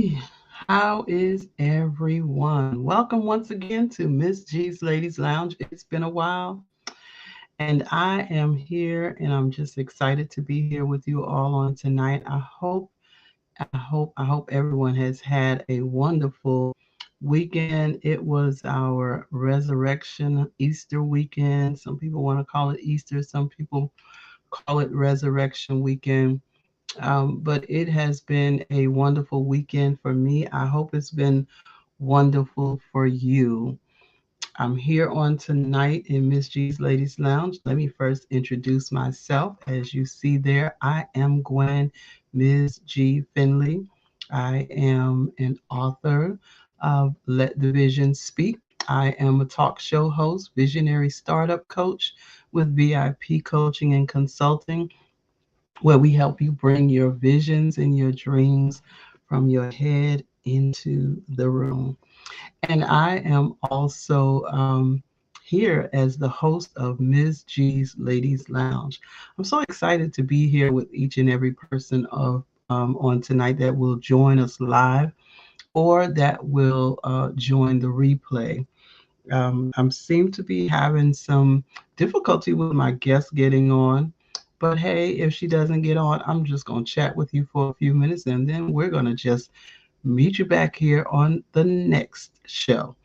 Hey, how is everyone? Welcome once again to Miss G's Ladies Lounge. It's been a while, and I am here, and I'm just excited to be here with you all on tonight. I hope everyone has had a wonderful weekend. It was our resurrection Easter weekend. Some people want to call it Easter, some people call it resurrection weekend. But it has been a wonderful weekend for me. I hope it's been wonderful for you. I'm here on tonight in Miss G's Ladies Lounge. Let me first introduce myself. As you see there, I am Gwen, Ms. G. Finley. I am an author of Let the Vision Speak. I am a talk show host, visionary startup coach with VIP coaching and consulting, where we help you bring your visions and your dreams from your head into the room. And I am also here as the host of Ms. G's Ladies Lounge. I'm so excited to be here with each and every person of on tonight that will join us live or that will join the replay. I seem to be having some difficulty with my guest getting on. But hey, if she doesn't get on, I'm just going to chat with you for a few minutes and then we're going to just meet you back here on the next show.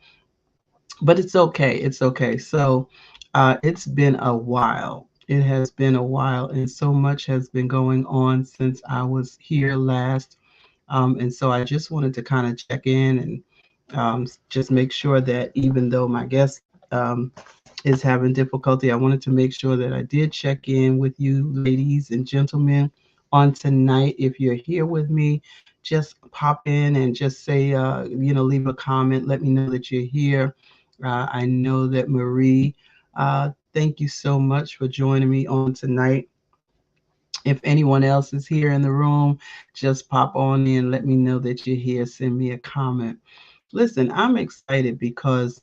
But it's okay. It's okay. So it's been a while. It has been a while, and so much has been going on since I was here last. And so I just wanted to kind of check in and just make sure that even though my guest is having difficulty, I wanted to make sure that I did check in with you, ladies and gentlemen, on tonight. If you're here with me, just pop in and just say, leave a comment. Let me know that you're here. I know that Marie, thank you so much for joining me on tonight. If anyone else is here in the room, just pop on in. Let me know that you're here. Send me a comment. Listen, I'm excited because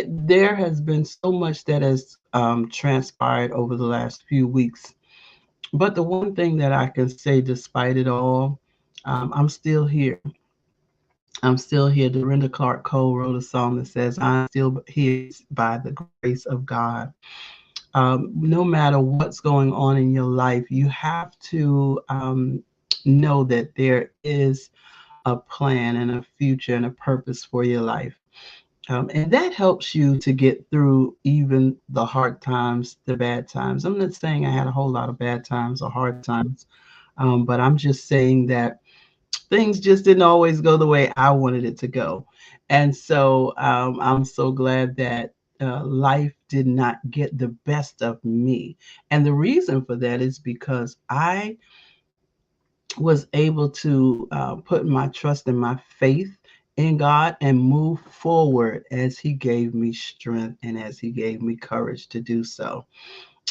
there has been so much that has transpired over the last few weeks. But the one thing that I can say, despite it all, I'm still here. I'm still here. Dorinda Clark Cole wrote a song that says, I'm still here by the grace of God. No matter what's going on in your life, you have to know that there is a plan and a future and a purpose for your life. And that helps you to get through even the hard times, the bad times. I'm not saying I had a whole lot of bad times or hard times, but I'm just saying that things just didn't always go the way I wanted it to go. And so I'm so glad that life did not get the best of me. And the reason for that is because I was able to put my trust and my faith in God and move forward as He gave me strength and as He gave me courage to do so.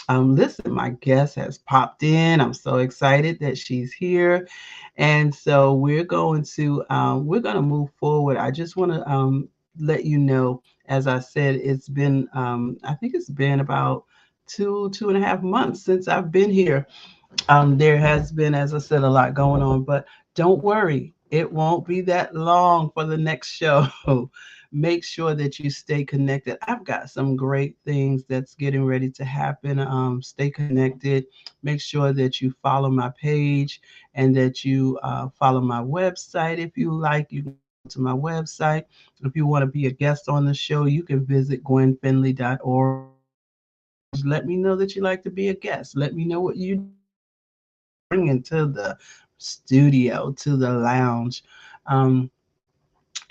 Listen, my guest has popped in. I'm so excited that she's here, and so we're going to move forward. I just want to let you know, as I said, it's been I think it's been about 2.5 months since I've been here. There has been, as I said, a lot going on, but don't worry, it won't be that long for the next show. Make sure that you stay connected. I've got some great things that's getting ready to happen. Stay connected. Make sure that you follow my page and that you follow my website if you like. You can go to my website. If you want to be a guest on the show, you can visit gwenfinley.org. Let me know that you like to be a guest. Let me know what you bring into the studio, to the lounge.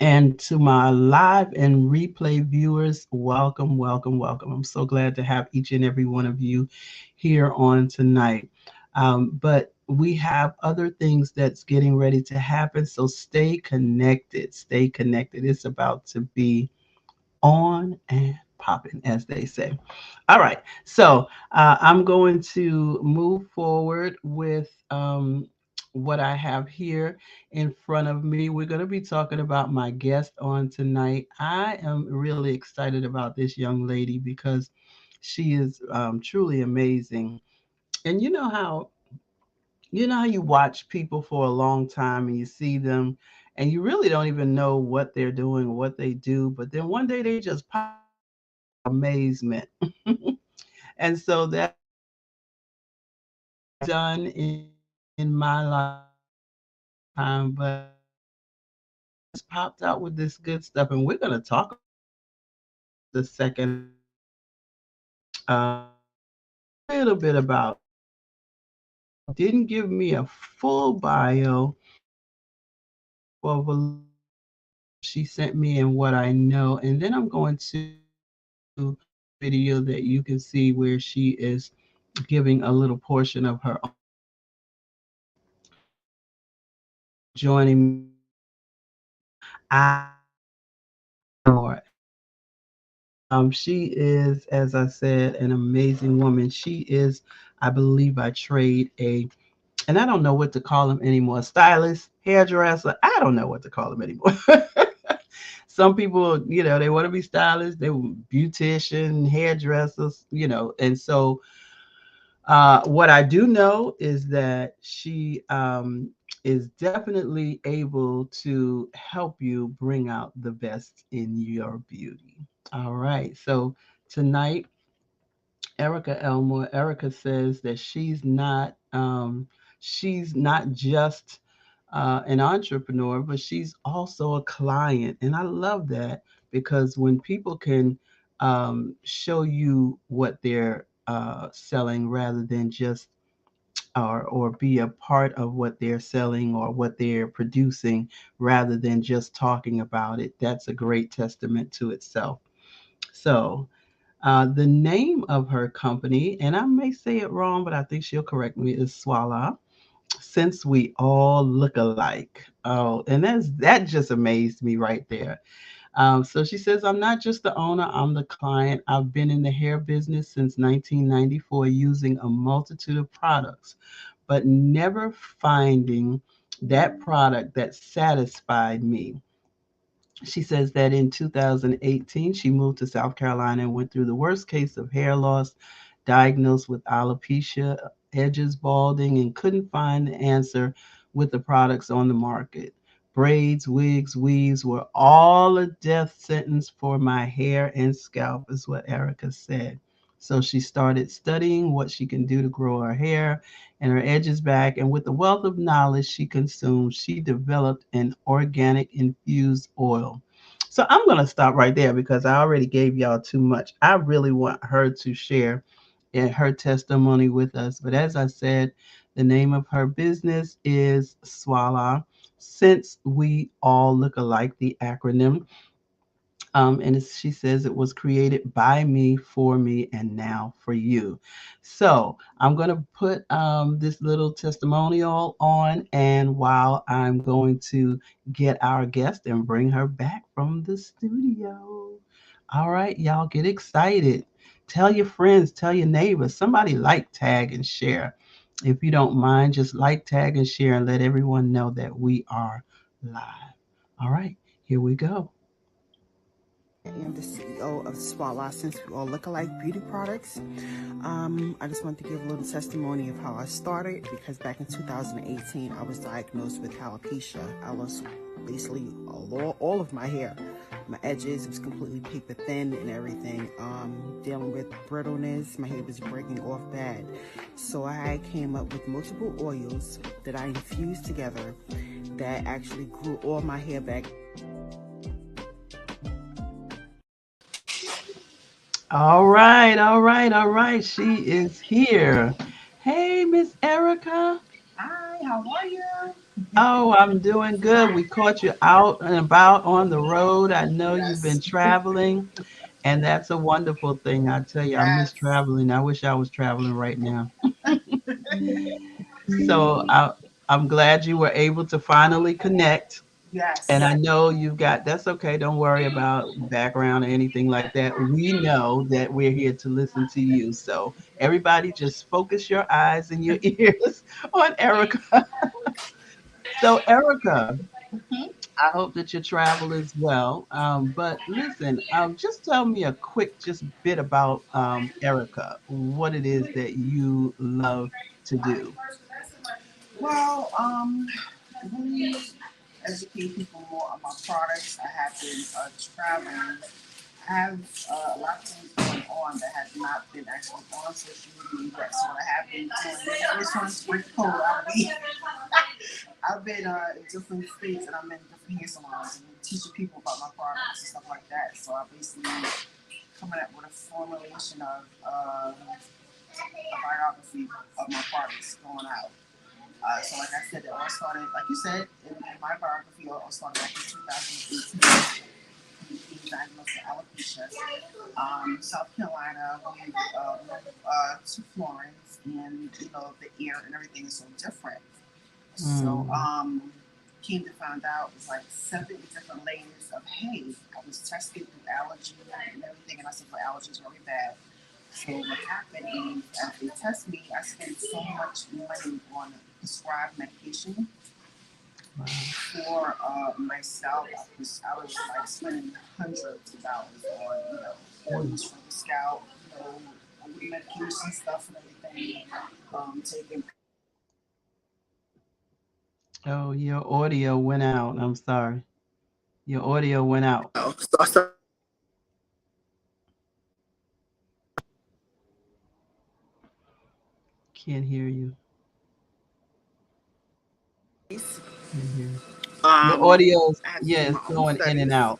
And to my live and replay viewers, welcome, welcome, welcome. I'm so glad to have each and every one of you here on tonight. But we have other things that's getting ready to happen. So stay connected. Stay connected. It's about to be on and popping, as they say. All right. So I'm going to move forward with what I have here in front of me. We're going to be talking about my guest on tonight. I am really excited about this young lady because she is truly amazing. And you know how You know how you watch people for a long time and you see them and you really don't even know what they're doing or what they do, but then one day they just pop amazement. And so that's done in my lifetime, but just popped out with this good stuff, and we're going to talk the second a little bit about. Didn't give me a full bio of a she sent me and what I know, and then I'm going to video that you can see where she is giving a little portion of her own. Joining me, I more. She is, as I said, an amazing woman. She is, I believe, by trade a, and I don't know what to call them anymore. Stylist, hairdresser. I don't know what to call them anymore. Some people, they want to be stylists. They were beautician, hairdressers, and so what I do know is that she is definitely able to help you bring out the best in your beauty. All right. So tonight, Erica Elmore, Erica says that she's not just an entrepreneur, but she's also a client, and I love that because when people can show you what they're selling rather than just or be a part of what they're selling or what they're producing rather than just talking about it, that's a great testament to itself. So the name of her company, and I may say it wrong, but I think she'll correct me, is S.w.a.la. Since we all look alike. Oh, and that just amazed me right there. So she says, I'm not just the owner, I'm the client. I've been in the hair business since 1994 using a multitude of products, but never finding that product that satisfied me. She says that in 2018, she moved to South Carolina and went through the worst case of hair loss, diagnosed with alopecia, edges balding, and couldn't find the answer with the products on the market. Braids, wigs, weaves were all a death sentence for my hair and scalp, is what Erica said. So she started studying what she can do to grow her hair and her edges back. And with the wealth of knowledge she consumed, she developed an organic infused oil. So I'm going to stop right there because I already gave y'all too much. I really want her to share in her testimony with us. But as I said, the name of her business is S.w.a.la. Since we all look alike, the acronym, and she says it was created by me, for me, and now for you. So I'm going to put this little testimonial on, and while I'm going to get our guest and bring her back from the studio. All right, y'all get excited. Tell your friends, tell your neighbors, somebody like, tag, and share. If you don't mind, just like, tag, and share and let everyone know that we are live. All right, here we go. I am the CEO of S.w.a.la. Since we all look alike beauty products. I just want to give a little testimony of how I started because back in 2018, I was diagnosed with alopecia. I lost basically all of my hair. My edges was completely paper thin and everything. Dealing with brittleness, my hair was breaking off bad. So I came up with multiple oils that I infused together that actually grew all my hair back. All right, all right, all right. She is here. Hey, Miss Erica. Hi, how are you? Oh, I'm doing good. We caught you out and about on the road. I know you've been Yes. traveling, and that's a wonderful thing. I tell you, I miss Yes. traveling. I wish I was traveling right now. So I'm glad you were able to finally connect. And I Yes. know you've got, that's okay. Don't worry about background or anything like that. We know that we're here to listen to you. So everybody just focus your eyes and your ears on Erica. So Erica, Mhm. I hope that your travel is well. But listen, just tell me a quick just bit about Erica, what it is that you love to do. Well, really educate people more on my products. I have been traveling. I have a lot of things going on that have not been actually on social media yet. So what I have been doing, this one's with cold. I've been in different states and I'm in different hair salons and teaching people about my products and stuff like that. So I basically coming up with a formulation of a biography of my products going out. So like I said, it all started, like you said, in my biography, it all started back in 2018. Being diagnosed with alopecia. South Carolina, we moved to Florence, and the air and everything is so different. So Mm. came to find out it was like 7 different layers of hay. I was tested through allergy and everything, and I said, well, allergies really bad. So what happened is, as they test me, I spent so much money on prescribed medication Wow. for myself. I was like spending hundreds of dollars on Mm. oils for the scalp, medication stuff and everything. Taking Oh, your audio went out. I'm sorry. Your audio went out. so Can't hear you. Can't hear you. Your um, audio's, I had to yeah, do it's my own going in and studies out.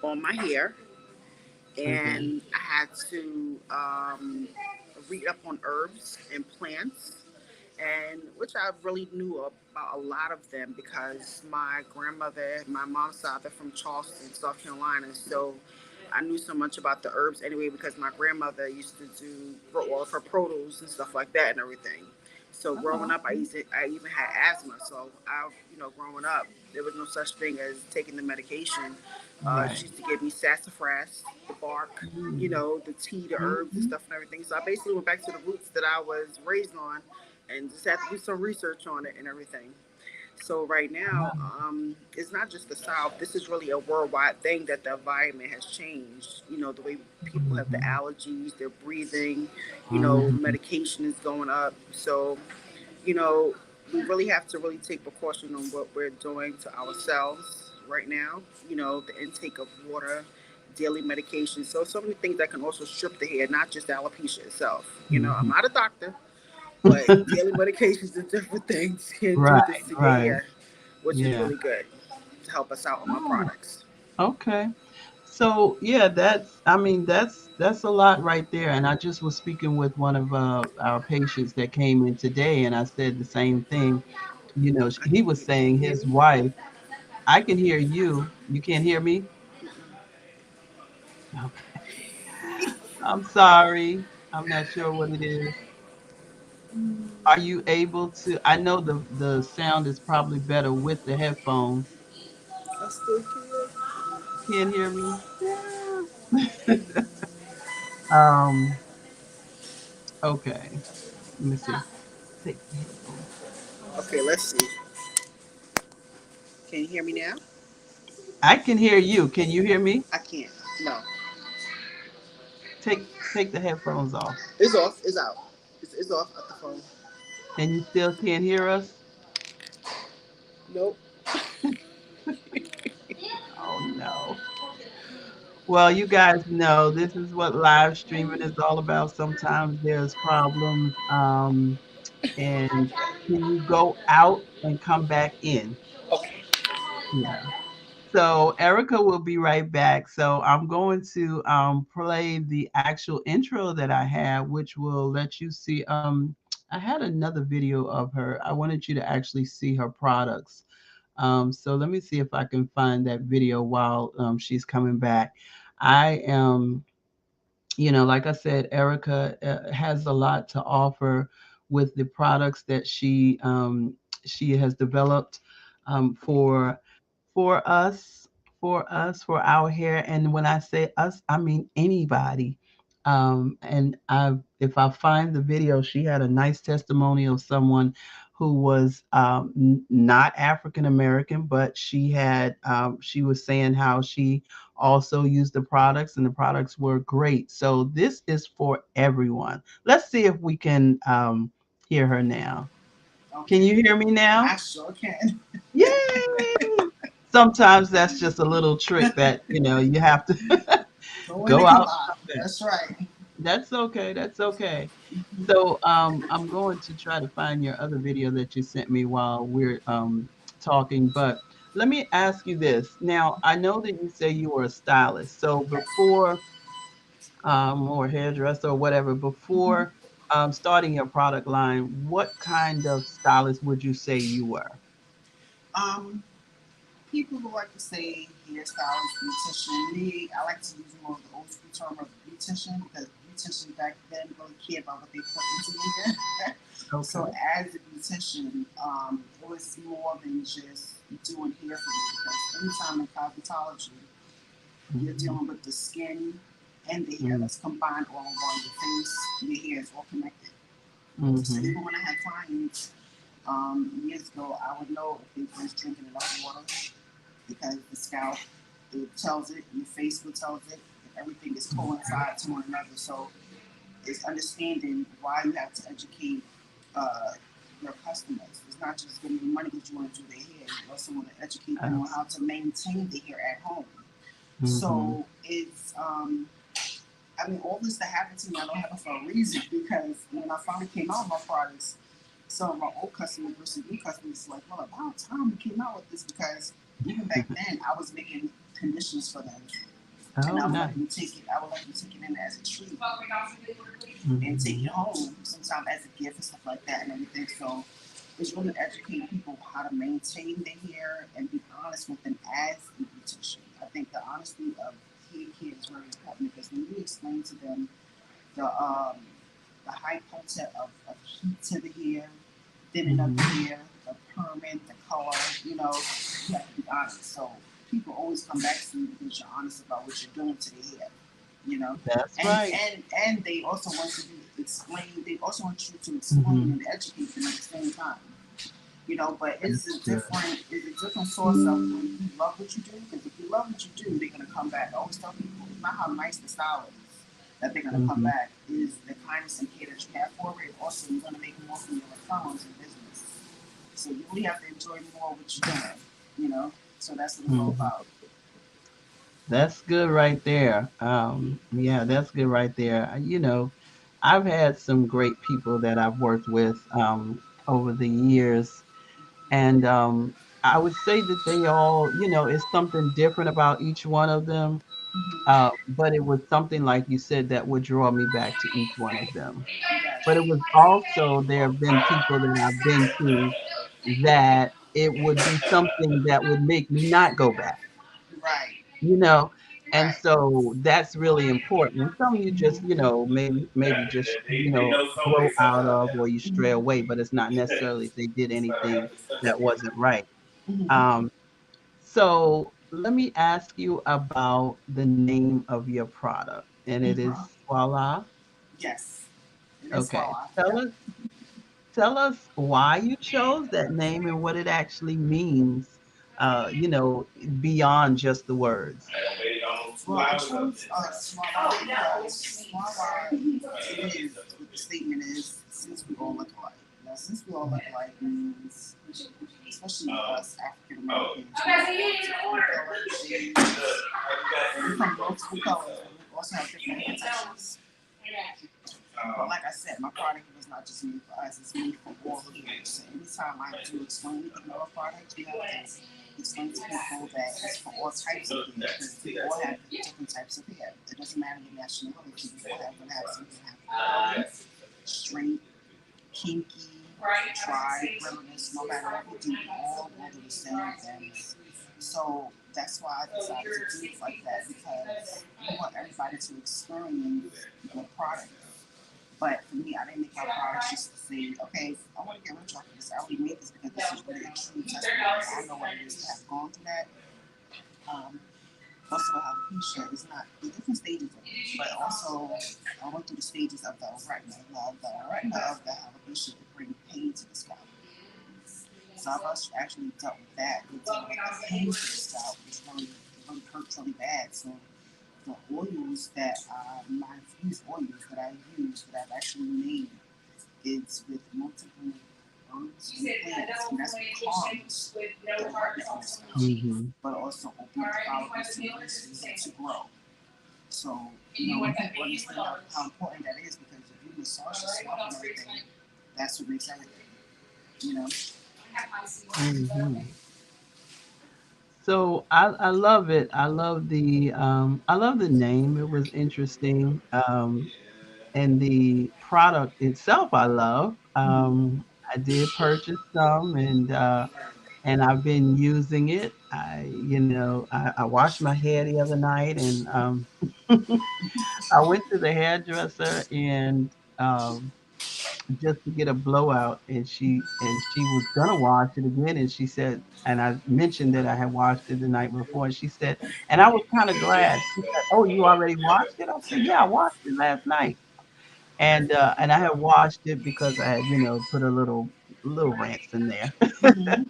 on my hair, Okay. and I had to read up on herbs and plants, and which I really knew about a lot of them because my grandmother, my mom's side, they're from Charleston, South Carolina, so I knew so much about the herbs anyway because my grandmother used to do all of her produce and stuff like that and everything. So growing Oh, up, I even had asthma. So growing up, there was no such thing as taking the medication. She right. used to give me sassafras, the bark, Mm. the tea, the herbs and Mhm. stuff and everything. So I basically went back to the roots that I was raised on, and just had to do some research on it and everything. So right now, Wow. it's not just the South. This is really a worldwide thing that the environment has changed. The way people have the Mhm. allergies, their breathing, Mhm. medication is going up. So, you know, we really have to really take precaution on what we're doing to ourselves right now. The intake of water, daily medication. So many things that can also strip the hair, not just alopecia itself. I'm Mhm. not a doctor, but daily medications and different things can do this Right, to your right. hair, which is Yeah. really good to help us out on my Oh, products. okay. So yeah, I mean, that's a lot right there. And I just was speaking with one of our patients that came in today, and I said the same thing. He was Can saying you hear his me? wife, I can hear you. You can't hear me? Okay. I'm sorry. I'm not sure what it is. Are you able to? I know the sound is probably better with the headphones. I still can. Can't hear me? Yeah. Um, okay. Let me see. Take the headphones. Okay, let's see. Can you hear me now? I can hear you. Can you hear me? I can't. No, Take the headphones off. it's off. It's out. It's off at the phone. And you still can't hear us? Nope. Oh no. Well, you guys know this is what live streaming is all about. Sometimes there's problems. And can you go out and come back in? Okay. Yeah. So Erica will be right back. So I'm going to play the actual intro that I have, which will let you see. I had another video of her. I wanted you to actually see her products. So let me see if I can find that video while she's coming back. I am like I said, Erica has a lot to offer with the products that she has developed for for us, for our hair. And when I say us, I mean anybody. And if I find the video, she had a nice testimony of someone who was not African American, but she was saying how she also used the products and the products were great. So this is for everyone. Let's see if we can hear her now. Can you Okay. hear me now? I sure can. Yay! Sometimes that's just a little trick that, you have to Go in go and come out, out. come back. That's right. That's okay. That's okay. Mhm. So, I'm going to try to find your other video that you sent me while we're talking, but let me ask you this. Now, I know that you say you were a stylist. So before or hairdresser or whatever, Mhm. before starting your product line, what kind of stylist would you say you were? Um, People who like to say hairstylist, beautician. Me, I like to use more of the old school term of beautician because beauticians back then really cared about what they put into your hair. So Okay. as a beautician, it was more than just doing hair for me because anytime in cosmetology, you're Mhm. dealing with the skin and the hair Mhm. that's combined all in one. Your face, your hair is all connected. So Mhm. even when I had clients years ago, I would know if they was drinking enough water because the scalp it tells it, your face will tells it, and everything is coincide to one another. So it's understanding why you have to educate uh, your customers. It's not just giving them money because you want to do their hair. You also want to educate them on Abs- how to maintain their hair at home. Mhm. So it's I mean, all this that happened to me, I don't have it for a reason because when I finally came out with my products, some of my old customers versus new customers like, well, about time we came out with this because even back then I was making conditions for them and Oh, I would nice. let them take it. I would let them take it in as a treat and take it Mhm. home sometimes as a gift and stuff like that and everything. So it's really educating people how to maintain their hair and be honest with them as a beautician. I think the honesty of hair care is very important because when you explain to them the high content of heat to the hair, thinning of the Mhm. hair, the perming, the color, you have to be honest. So people always come back to you because you're honest about what you're doing to the hair, you know. That's And right. and and they also want you to explain. They also want you to explain Mhm. and educate them at the same time. But That's good. it's a different source of when you love what you do. Because if you love what you do, they're gonna come back. I always tell people it's not how nice the style is that they're gonna come Mhm. back. Is the kindness and care that you have for it. Also, you're gonna make more from your referrals in business. So you really have to enjoy more what you're doing. So that's what it's all Mhm. about. That's good right there. Yeah, that's good right there. I've had some great people that I've worked with over the years, and I would say that they all, it's something different about each one of them. Mm-hmm. But it was something like you said that would draw me back to each one of them. But it Yes. was also there have been people that I've been to that it would be something that would make me not go back, Right. you know? And Right. so that's really important. Some you just, Mm-hmm. maybe just, grow out of or you stray Mm-hmm. away, but it's not necessarily if they did anything that wasn't right. Mm-hmm. Um, so let me ask you about the name of your product, and it is Mm-hmm. S.w.a.la. Yes. It is Okay. voila. Tell Yep. us tell us why you chose that name and what it actually means, beyond just the words. Well, I chose Swallow because Swallow is what the statement is since we all look alike. Now, since we all look alike means, especially us African Americans, we come multiple colors and we also have different intentions. But like I said, my product was not just made for us, it's made for all hair. So anytime I do explain anything about a product, we have to explain to people that it's for all types of hair because we all have different types of hair. It doesn't matter your nationality, we all have to have some have curly, straight, kinky, dry, brilliance, no matter what we do, we all go through the same things. So that's why I decided to do it like that because we want everybody to experience the product. But for me, I didn't make my products just to say, okay, I want to get rich off of this. I already made this because this is really a true testimony. I know what it is to have gone through that. Um, also, alopecia is not the different stages of it, but also I went through the stages of the retina. The retina of the alopecia it brings pain to the scalp. So I've actually dealt with that. We dealt with the pain to the scalp. It really hurts really bad. So the oils that my infused oils that I use that I've actually made is with multiple herbs and plants, and that's what calms the hair and stuff, Mm-hmm. but also open the follicles to release and to grow. So, when people understand how important that is, because if you massage your scalp and everything, that's what makes everything, you know? Mm-hmm. So I love it. I love the name. It was interesting. And the product itself I love. I did purchase some and I've been using it. I washed my hair the other night and I went to the hairdresser and just to get a blowout and she was gonna wash it again and she said and I mentioned that I had washed it the night before and she said and I was kind of glad. She said, "Oh, you already washed it?" I said, "Yeah, I washed it last night." And I had washed it because I had, put a little rinse in there. Mm-hmm.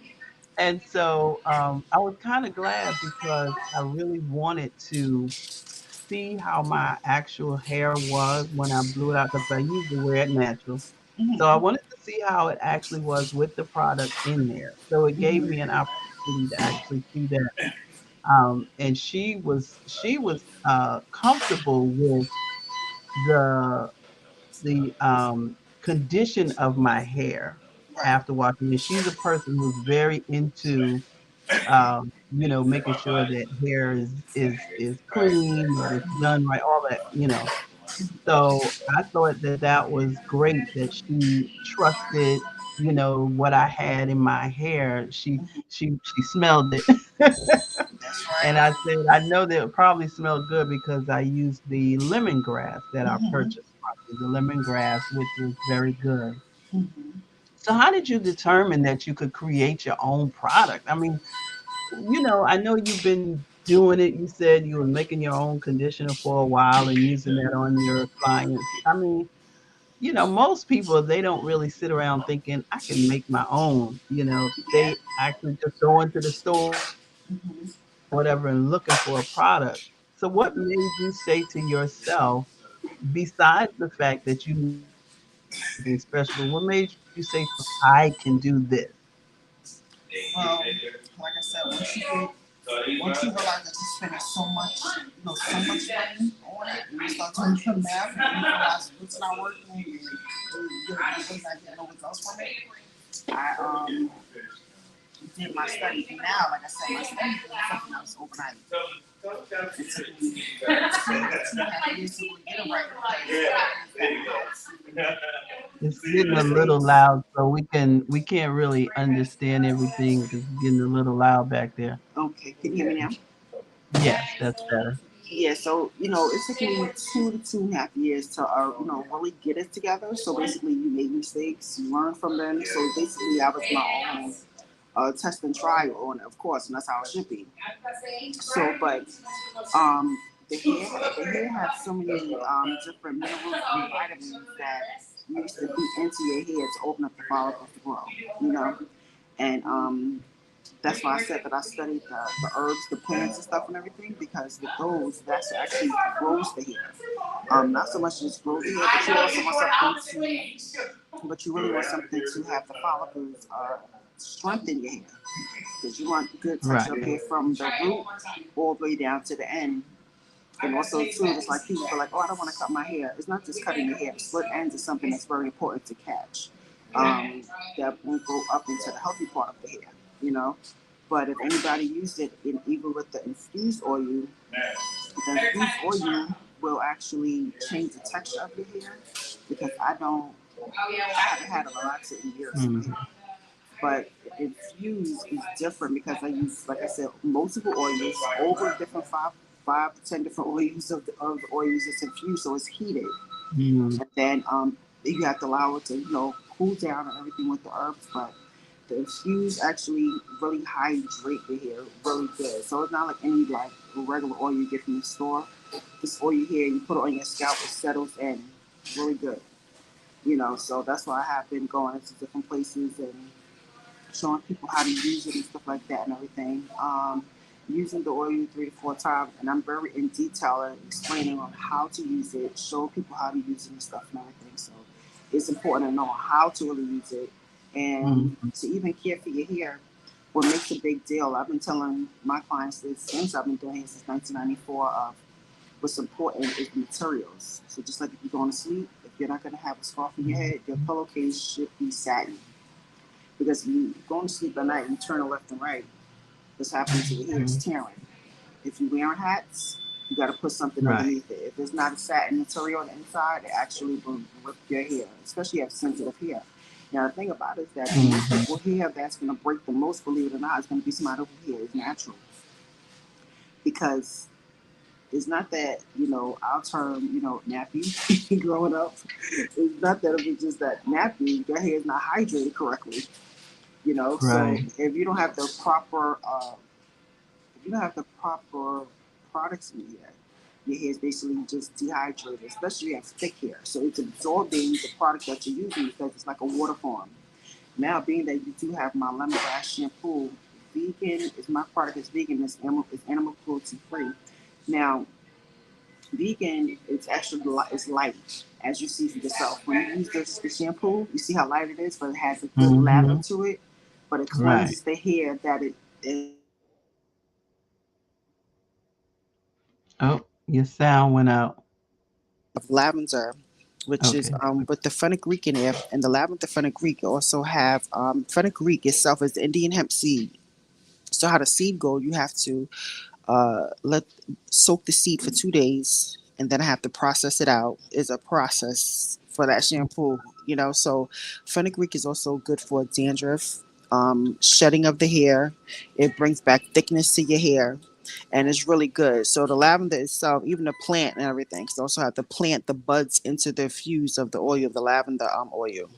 And so I was kind of glad because I really wanted to see how my actual hair was when I blew it out because I usually wear it natural. So I Mm-hmm. wanted to see how it actually was with the product in there. So it gave me an opportunity to actually see that. And she was comfortable with the condition of my hair Right. after washing it. She's a person who's very into making sure that hair is clean, that it's done right, all that. So I thought that that was great that she trusted, what I had in my hair. She smelled it. That's And right. I said, I know that it probably smelled good because I used the lemongrass that I Mm-hmm. purchased from you, the lemongrass, which was very good. Mm-hmm. So how did you determine that you could create your own product? I mean, I know you've been doing it. You said you were making your own conditioner for a while and using that on your clients. I mean, most people, they don't really sit around thinking, I can make my own. Yeah. They actually just go into the store Mm-hmm. whatever and looking for a product. So what made you say to yourself, besides the fact that you know you can do something special, but what made you say to yourself, I can do this? Like I said, once you realize that you're spending so much money on it, and you start doing your math, and you realize what's not working, and you're really not getting no results from it. I did my study. Now, like I said, my study was something else overnight. It took me 2.5 years to really get it right because It's getting a little loud, so we can't really understand everything because it's getting a little loud back there. okay, can you hear me now? Yes, that's better. Yeah, so it took me 2 to 2.5 years to really get it together. So basically, you make mistakes, you learn from them. So basically, I was my own test and trial on it, of course, and that's how it should be. So, but um, the hair has so many different minerals and vitamins that needs to be into your hair to open up the follicles to grow. You know, and that's why I said that I studied the herbs, the plants and stuff and everything, because with those, that's what actually grows the hair. Not so much just grow the hair, but you also want something but you really want something to have the follicles strengthen your hair. Because you want good texture of Right. hair from the root all the way down to the end. And also, too, it's like people are like, oh, I don't want to cut my hair. It's not just cutting your hair. The split ends is something that's very important to catch. That won't go up into the healthy part of the hair, you know. But if anybody used it, even with the infused oil, the infused oil will actually change the texture of your hair. Because I haven't had a relaxer in years in my hair. Mhm. But infused is different because I use, like I said, multiple oils, over different five to 10 different oils of the oils that's infused, so it's heated. Mhm. And then you have to allow it to, cool down and everything with the herbs. But the infused actually really hydrate your hair really good. So it's not like any like regular oil you get from the store. This oil here, you put it on your scalp, it settles in really good. So that's why I have been going into different places and showing people how to use it and stuff like that and everything. Using the oil 3 to 4 times, and I'm very in detail and explaining on how to use it, show people how to use it and stuff and everything. So it's important to know how to really use it And Mhm. to even care for your hair, what makes a big deal, I've been telling my clients this since I've been doing hair since 1994, of what's important is the materials. So just like if you're going to sleep, if you're not going to have a scarf in your head, your Mhm. pillowcase should be satin. Because if you going to sleep at night and you turn it left and right, what's happening to your hair is Mhm. tearing. If you're wearing hats, you got to put something Right. underneath it. If it's not a satin material on the inside, it actually will rip your hair, especially if you have sensitive hair. Now, the thing about it is that most Mhm. people hair that's going to break the most, believe it or not, is going to be somebody who hair is natural. Because it's not that, our term, nappy growing up, it's not that it was just that nappy, your hair is not hydrated correctly. So Right. if you don't have the proper products in your hair is basically just dehydrated, especially if you have thick hair. So it's absorbing the product that you're using because it's like a water form. Now, being that you do have my lemongrass shampoo, vegan is my product is vegan, it's animal cruelty free. Now, vegan, it's actually it's light, as you see for yourself. When you use the shampoo, you see how light it is, but it has a good lather Mhm. to it. But it Right. cleanses the hair that it Oh, your sound went out. of lavender, which is Okay. with the fenugreek in there, and the lavender fenugreek also have fenugreek itself is the Indian hemp seed. So how the seed go, you have to let soak the seed for 2 days, and then I have to process it out. Is a process for that shampoo, So fenugreek is also good for dandruff, shedding of the hair. It brings back thickness to your hair, and it's really good. So the lavender itself, even the plant and everything, because also have to plant the buds into the fuse of the oil, the lavender oil.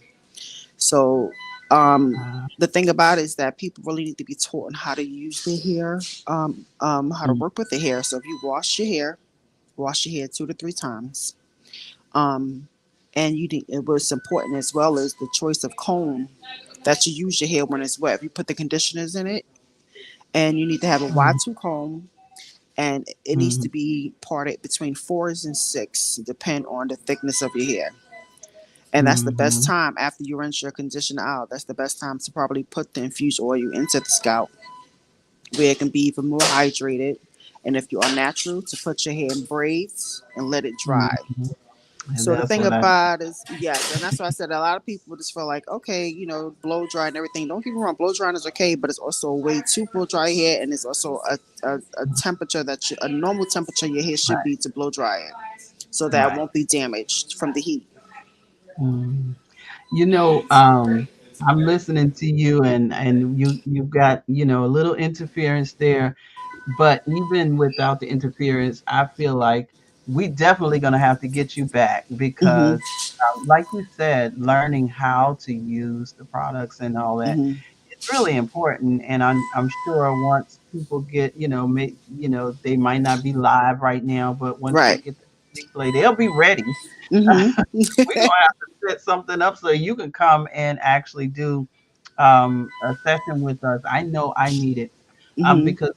So Uh, the thing about it is that people really need to be taught on how to use their hair, how to mm, work with the hair. So if you wash your hair 2 to 3 times. Um, and it was important as well as the choice of comb that you use your hair when it's wet. If you put the conditioners in it, and you need to have a mm, Y2 comb, and it needs to mm, be parted between 4s and 6, depend on the thickness of your hair. And that's the best mhm, time after you rinse your conditioner out. That's the best time to probably put the infused oil into the scalp, where it can be even more hydrated. And if you are natural, to put your hair in braids and let it dry. mhm. And So the that's thing what I. about is, yes, and that's why I said a lot of people just feel like, okay, blow dry and everything. Don't get me wrong, blow drying is okay, but it's also a way to blow dry your hair, and it's also a temperature a normal temperature your hair should Right. be to blow dry it, so that it Right. won't be damaged from the heat. Mm. You know, I'm listening to you, and you've got a little interference there, but even without the interference, I feel like we definitely gonna have to get you back Mhm. because, like you said, learning how to use the products and all that, Mhm. it's really important. And I'm sure once people get, they might not be live right now, but once they Right. get the replay, they'll be ready. Mhm. We're gonna have to set something up so you can come and actually do a session with us. I know I need it Mhm. because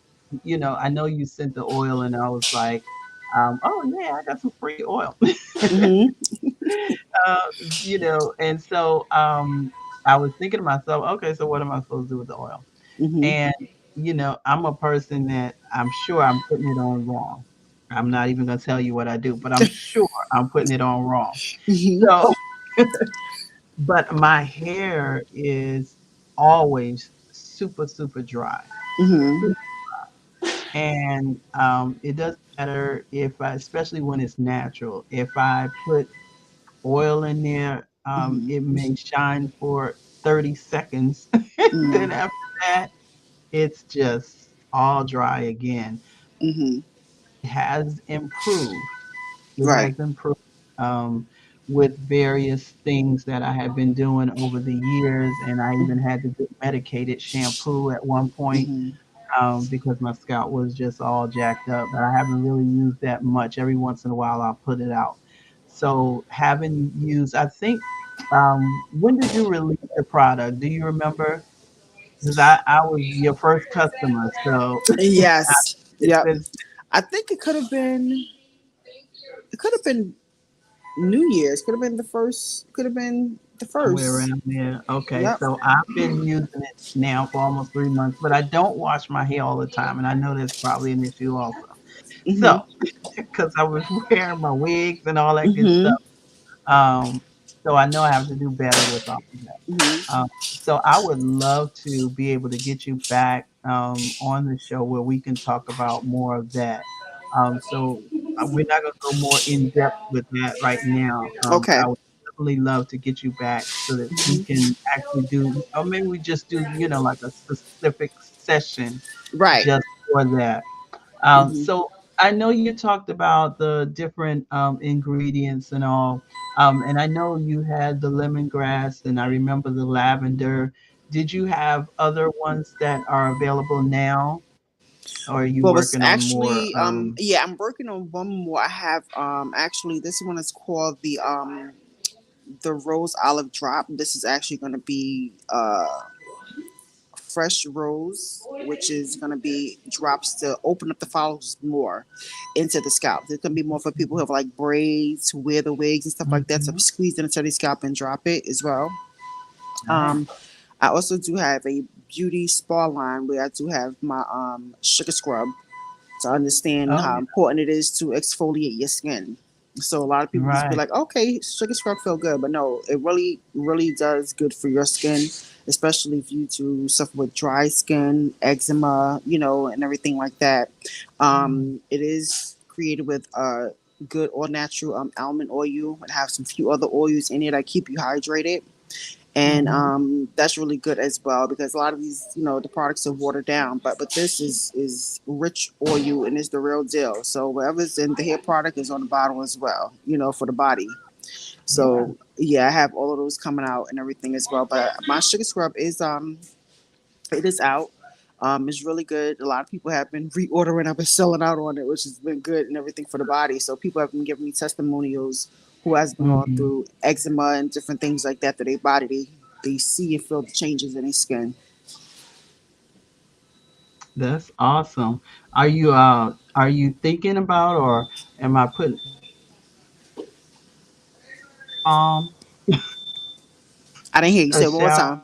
I know you sent the oil, and I was like, oh yeah, I got some free oil. Mhm. uh, and so I was thinking to myself, okay, so what am I supposed to do with the oil? Mhm. And I'm a person that I'm sure I'm putting it on wrong. I'm not even gonna tell you what I do, but I'm sure I'm putting it on wrong. Mhm. So, but my hair is always super, super dry. Mhm. And it doesn't matter if especially when it's natural, if I put oil in there, Mhm. it may shine for 30 seconds. Then Mhm. after that, it's just all dry again. Mhm. It has improved. It Right. has improved with various things that I have been doing over the years. And I even had to get medicated shampoo at one point Mhm. because my scalp was just all jacked up. But I haven't really used that much. Every once in a while, I'll put it out. So having used, I think, when did you release the product? Do you remember? Because I was your first customer, so Yes. it's Yep. been. I think it could have been. It could have been. New Year's. Could have been the first. Could have been the somewhere first. around there. Okay, Yep. so I've been using it now for almost 3 months, but I don't wash my hair all the time, and I know that's probably an issue also. Mhm. So, because I was wearing my wigs and all that good stuff, Mhm. um, so I know I have to do better with all of that. Mhm. So I would love to be able to get you back on the show where we can talk about more of that. We're not going to go more in depth with that right now, but Okay. I would definitely love to get you back so that we can actually do, or maybe we just do, like a specific session Right. just for that. Mhm. So I know you talked about the different ingredients and all, and I know you had the lemongrass, and I remember the lavender. Did you have other ones that are available now, or are you Well, it's working on more? actually yeah, I'm working on one more. I have actually this one is called the rose olive drop. This is actually going to be fresh rose, which is going to be drops to open up the follicles more into the scalp. It's going to be more for people who have like braids, who wear the wigs and stuff like that. So Mhm. squeeze it into the scalp and drop it as well. Nice. I also do have a beauty spa line where I do have my sugar scrub to understand Oh, how yeah. important it is to exfoliate your skin. So a lot of people just be Right. like, okay, sugar scrub feel good, but no, it really, really does good for your skin, especially if you do suffer with dry skin, eczema, and everything like that. Mm. It is created with good all natural almond oil and have some few other oils in it that keep you hydrated, and Mhm. that's really good as well because a lot of these the products are watered down, but this is rich oil and it's the real deal. So whatever's in the hair product is on the bottle as well, for the body. Yeah. So yeah, I have all of those coming out and everything as well, but my sugar scrub is it is out. It's really good. A lot of people have been reordering. I've been selling out on it, which has been good and everything for the body. So people have been giving me testimonials who has been going Mhm. through eczema and different things like that their body they see and feel the changes in their skin. That's awesome. Are you thinking about, or am I putting I didn't hear you a say it one more shower, time.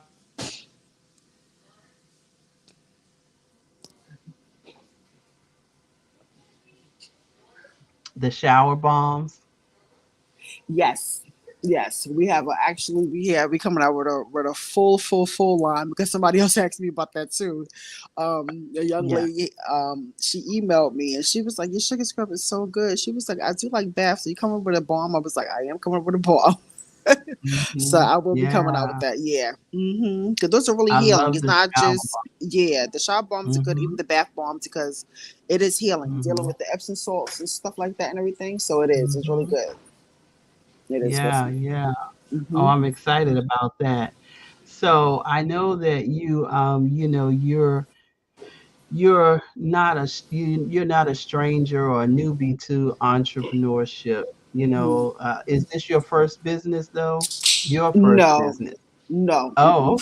the shower bombs? Yes. Yes, we have actually we coming out with a full line because somebody else asked me about that too. A young Yeah. lady, she emailed me and she was like, "Your sugar scrub is so good." She was like, "I do like bath, so you come up with a balm?" I was like, "I am coming up with a balm." So Mhm. I will be coming out with Yeah. that. Yeah, because those are really I healing. love It's the not shower just bomb. the shower bombs are good, even Mhm. the bath bombs because it is healing, dealing Mhm. with the Epsom salts and stuff like that and everything. So it is. It's really Mhm. good. It is Yeah, definitely. yeah. Oh, Hmm. I'm excited about that. So I know that you're not a stranger or a newbie to entrepreneurship. Is this your first business though? Your first No, business? no, Oh,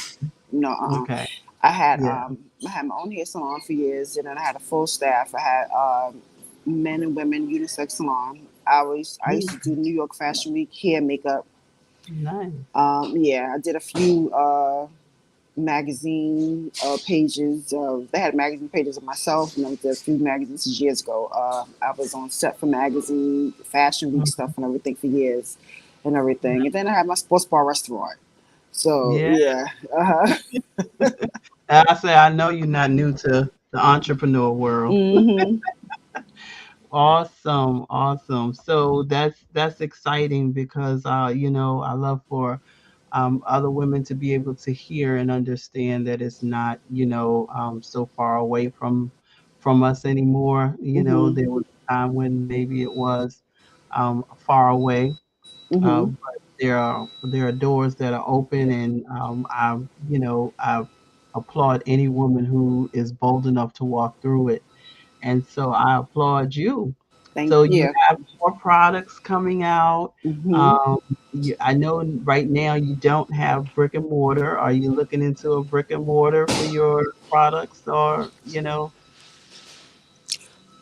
no. okay. I had Yeah. I had my own hair salon for years, and then I had a full staff. I had men and women unisex salon. I used to do New York Fashion Week hair makeup. Nice. Yeah, I did a few magazine pages. They had magazine pages of myself, and I did a few magazines years ago. I was on set for magazine, Fashion Week Mhm. stuff, and everything for years, and everything. And then I had my sports bar restaurant. So Yeah. yeah, uh-huh. I say I know you're not new to the entrepreneur world. Hmm. Awesome, awesome. So that's exciting because I love for other women to be able to hear and understand that it's not so far away from us anymore. Hmm. There was a time when maybe it was far away, Hmm. but there are doors that are open, and I applaud any woman who is bold enough to walk through it, and so I applaud you. Thank So you you. have more products coming out. Hmm. Um, I know right now you don't have brick and mortar. Are you looking into a brick and mortar for your products, or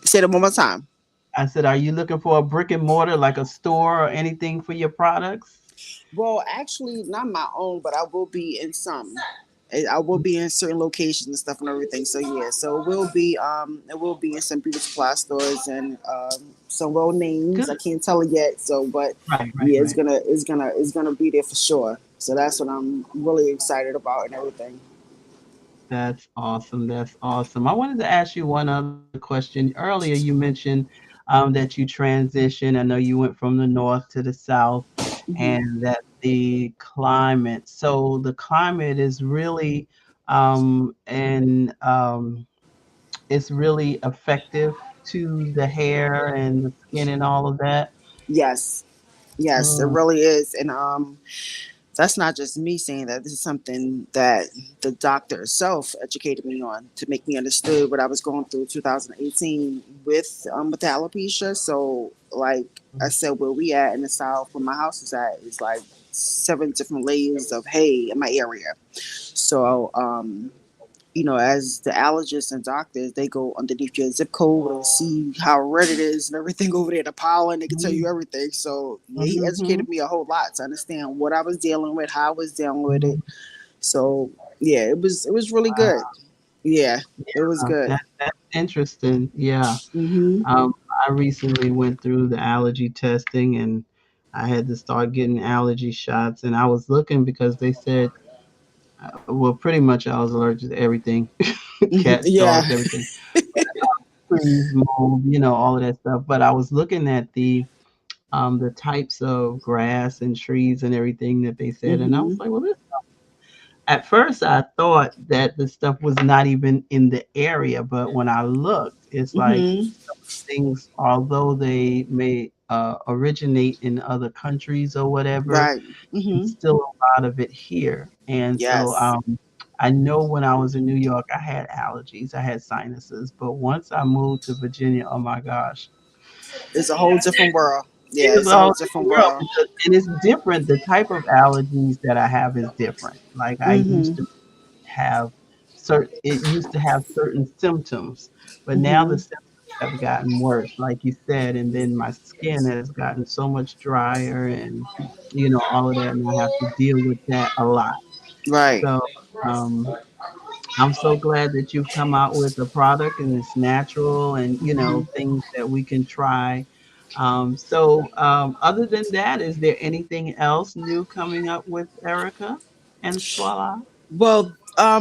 Say it one more time. I said, are you looking for a brick and mortar, like a store or anything for your products? Well, actually, not my own, but I will be in some. I will be in certain locations and stuff and everything. So yeah, so it will be in some beauty supply stores and some well names. Good. I can't tell it yet. So, but Right, right, yeah, right. it's gonna be there for sure. So that's what I'm really excited about and everything. That's awesome. That's awesome. I wanted to ask you one other question. Earlier, you mentioned that you transitioned. I know you went from the north to the south, Hmm. and that the climate. So the climate is really, and it's really effective to the hair and the skin and all of that. Yes, yes, it Mm, really is, and that's not just me saying that. This is something that the doctor herself educated me on to make me understood what I was going through 2018 with the alopecia. So, like I said, where we at in the south, where my house is at, is like 7 different layers of hay in my area. So, as the allergists and doctors, they go underneath your zip code and see how red it is and everything over there, the pollen, they can tell you mm, everything. So yeah, he mhm, educated me a whole lot to understand what I was dealing with, how I was dealing with it. mhm. So yeah, it was really good. Yeah, it was good. That's interesting. Yeah. Mhm. Um, I recently went through the allergy testing and I had to start getting allergy shots. And I was looking because they said, well, pretty much I was allergic to everything Mhm. cats, Yeah. dogs, everything, trees, mold, all of that stuff. But I was looking at the types of grass and trees and everything that they said. And I was Mhm. like, well, this at first I thought that the stuff was not even in the area, but when I looked, it's like Mhm. things, although they may originate in other countries or whatever, Right. Mhm. it's still a lot of it here. And so Yes. I know when I was in New York, I had allergies, I had sinuses, but once I moved to Virginia, oh my gosh, It's a whole different world. it Yeah, was it's a a whole whole different different world world. because, and it's different. The type of allergies that I have is different. Like I used Mhm. to have it used to have certain symptoms, but now the Mhm. symptoms have gotten worse, like you said, and then my skin has gotten so much drier and all of that, and I have to deal with that a lot. Right. So um I'm so glad that you've come out with a product and it's natural and Mhm. things that we can try. So other than that, is there anything else new coming up with Erica and S.w.a.la? Well, I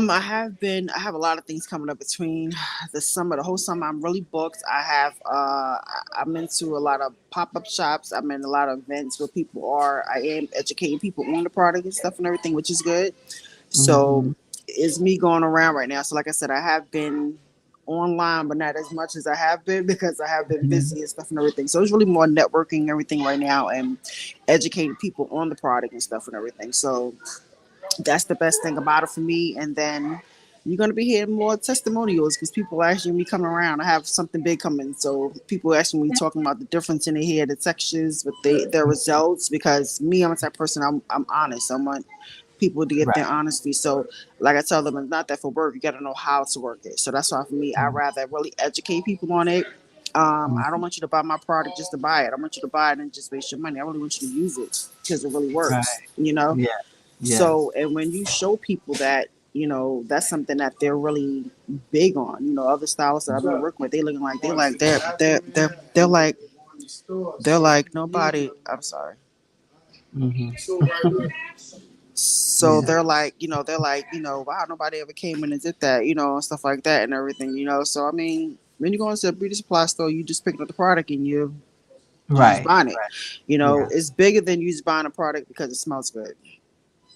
have a lot of things coming up between the summer, the whole summer. I'm really booked. I'm into a lot of pop up shops. I'm in a lot of events where people are. I am educating people on the product and stuff and everything, which is good. So Mhm. it's me going around right now. So like I said, I have been online, but not as much as I have been because I have been Mhm. busy and stuff and everything. So it's really more networking and everything right now and educating people on the product and stuff and everything. So that's the best thing about it for me. And then you're gonna be hearing more testimonials because people actually me coming around. I have something big coming, so people actually me talking about the difference in the hair, the textures, with their results. Because me, I'm the type of person. I'm honest. I want people to get Right. their honesty. So, like I tell them, it's not that for work. You got to know how to work it. So that's why for me, I Mhm. rather really educate people on it. I don't want you to buy my product just to buy it. I want you to buy it and just waste your money. I really want you to use it because it really Right. works. You know. Yes. Yes. So, and when you show people that, that's something that they're really big on. Other stylists that I've been working with, they looking like they're like nobody. I'm sorry. Mhm. So Yeah. they're like, wow, nobody ever came in and did that, and stuff like that and everything. So I mean, when you go into a beauty supply store, you just pick up the product and you just Right. buying it. Yes. It's bigger than you just buying a product because it smells good.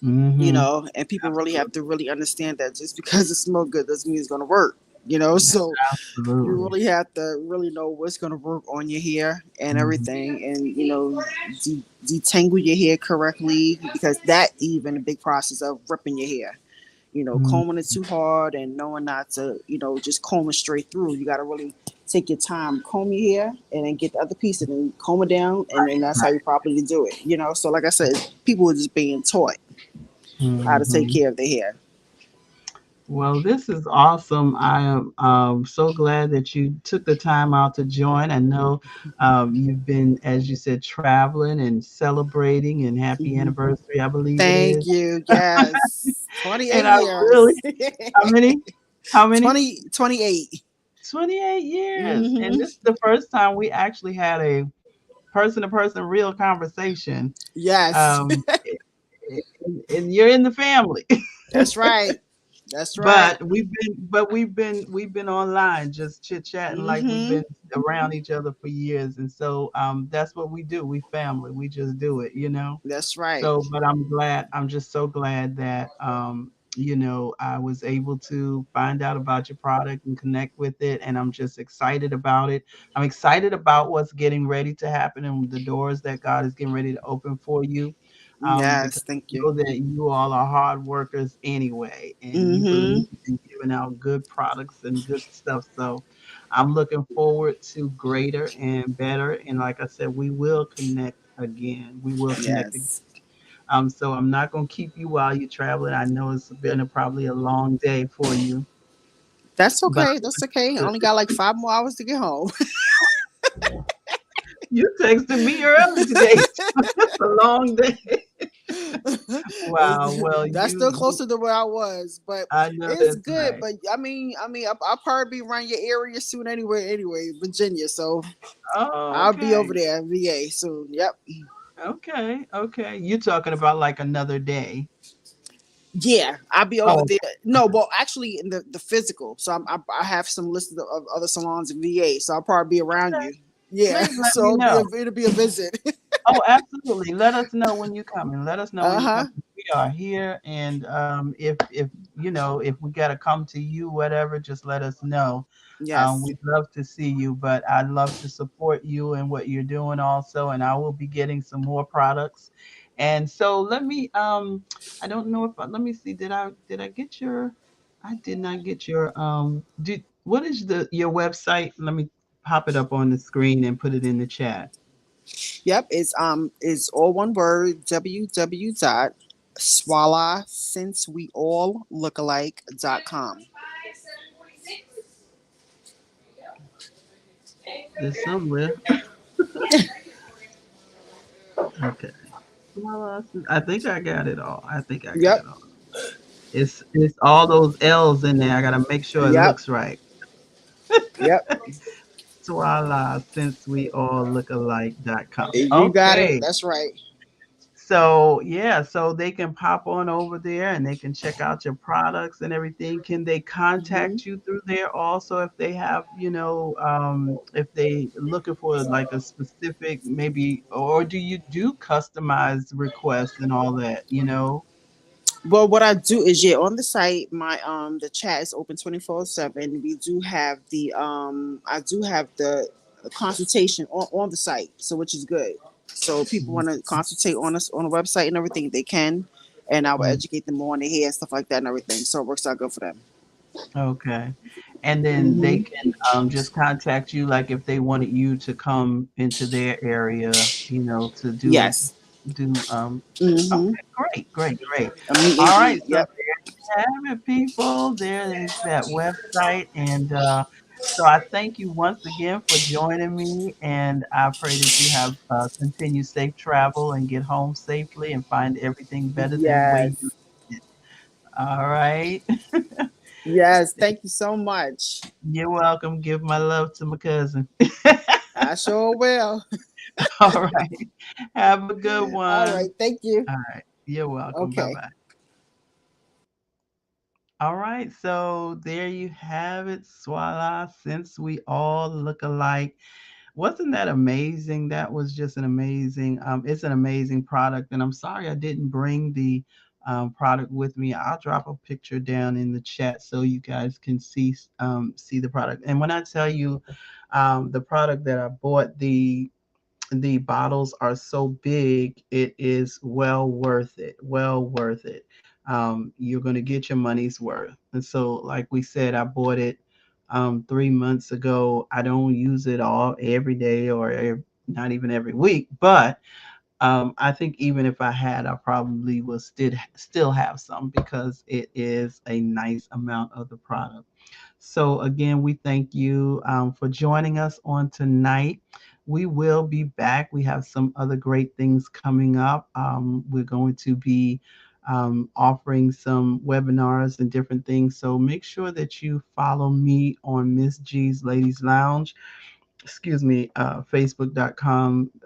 Mhm. And people really have Absolutely. to really understand that just because it smells good doesn't mean it's going to work. So you Absolutely. really have to really know what's going to work on your hair and Mhm. everything, and detangle your hair correctly, because that even a big process of ripping your hair. Mhm. Combing it too hard and knowing not to, just comb it straight through. You got to really take your time, comb your hair, and then get the other piece and then comb it down, and then that's how Right. you properly do it. So like I said, people are just being taught how to take Mhm. care of their hair. Well, this is awesome. I am so glad that you took the time out to join. I know you've been, as you said, traveling and celebrating, and happy Hmm. anniversary, I believe it Thank is. you. Yes. 28 And I really, years. how many? How many? 28. 28 years. And Hmm. this is the first time we actually had a person to person real conversation. Yes. Um, and you're in the family. That's right. That's right. We've been online just chit chatting like we've Hmm. been around each other for years, and so that's what we do. We family. We just do it, you know. That's right. So, but I'm just so glad that I was able to find out about your product and connect with it, and I'm just excited about it. I'm excited about what's getting ready to happen and the doors that God is getting ready to open for you, because Yes. I Thank you. know that you all are hard workers anyway, and you Hmm. believe in giving out good products and good stuff. So I'm looking forward to greater and better. And like I said, we will connect again. We will connect again. Yes. So I'm not gonna keep you while you're traveling. I know it's been probably a long day for you, That's but okay. That's okay. I only got like 5 more hours to get home. you texted me early today. It's a long day. Wow. Well, That's still closer to where I was, but I know it's that's good. right. But I'll probably be around your area soon anyway. Anyway, Virginia. So Oh, I'll be over okay. there, VA soon. Yep. Okay. Okay. You're talking about like another day. Yeah, I'll be over Oh, there. No, well, actually, in the physical. So I have some listed of other salons in VA. So I'll probably be around okay. you. Yeah. Please let So me know. it'll be a visit. Oh, absolutely. Let us know when you're coming. Let us know when Uh you're huh. coming. We are here, and if if we gotta come to you, whatever, just let us know. Yes. We'd love to see you, but I'd love to support you and what you're doing also, and I will be getting some more products. And so let me I don't know if let me see. Did I get your? I did not get your Did what is the your website? Let me pop it up on the screen and put it in the chat. Yep. It's all one word. www dot swalla since we all look alike.com. There's somewhere. Okay. Well, I think I got it all. I think I got Yep. it all. It's all those L's in there. I gotta make sure it Yep. looks right. Yep. S.w.a.la since we all look alike.com. You got it. Okay. That's right. So yeah, so they can pop on over there and they can check out your products and everything. Can they Hmm. contact you through there also if they have, if they looking for like a specific maybe, or do you do customized requests and all that, you know? Well, what I do is, yeah, on the site, my the chat is open 24/7. We do have the I do have the consultation on the site, so which is good. So people want to consultate on us on the website and everything, they can, and I will Mhm. educate them on the hair and stuff like that and everything. So it works out good for them. Okay. And then they Hmm. can just contact you like if they wanted you to come into their area, to Yes. do Hmm. okay, great, great, great. A meet and All right, greet. so Yep. there you have it, people. There is that website. And so I thank you once again for joining me. And I pray that you have continued safe travel and get home safely and find everything better than where you Yes. did. All right. Yes. Thank you so much. You're welcome. Give my love to my cousin. I sure will. All right. Have a good All one. right. Thank you. All right. You're welcome. Bye Okay. bye. All right. So there you have it. Swala, since we all look alike. Wasn't that amazing? That was just an amazing, it's an amazing product. And I'm sorry I didn't bring the product with me. I'll drop a picture down in the chat so you guys can see the product. And when I tell you the product that I bought, the bottles are so big, it is well worth it. Well worth it. You're going to get your money's worth. And so, like we said, I bought it 3 months ago. I don't use it all every day or not even every week, but I think even if I had, I probably will still have some because it is a nice amount of the product. So again, we thank you for joining us on tonight. We will be back. We have some other great things coming up. We're going to be offering some webinars and different things. So make sure that you follow me on Miss G's Ladies Lounge, excuse me, facebook.com /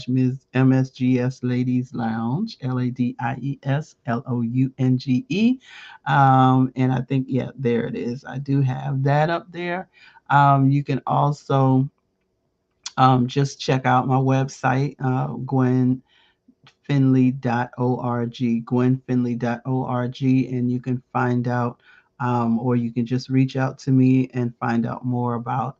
Ms. MSGS Ladies Lounge, LadiesLounge. And I think, yeah, there it is. I do have that up there. You can also just check out my website, gwenfinley.org, gwenfinley.org, and you can find out, or you can just reach out to me and find out more about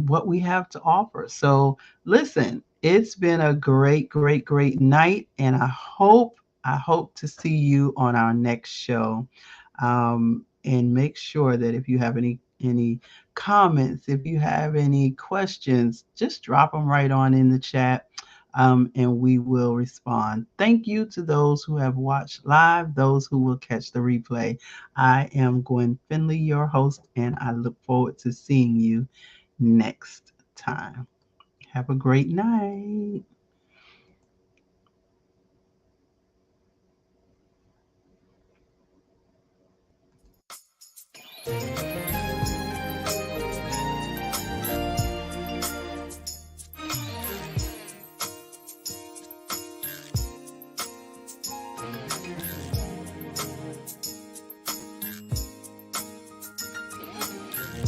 what we have to offer. So, listen, it's been a great, great, great night, and I hope to see you on our next show. And make sure that if you have any comments, if you have any questions, just drop them right on in the chat, and we will respond. Thank you to those who have watched live, those who will catch the replay. I am Gwen Finley, your host, and I look forward to seeing you next time. Have a great night.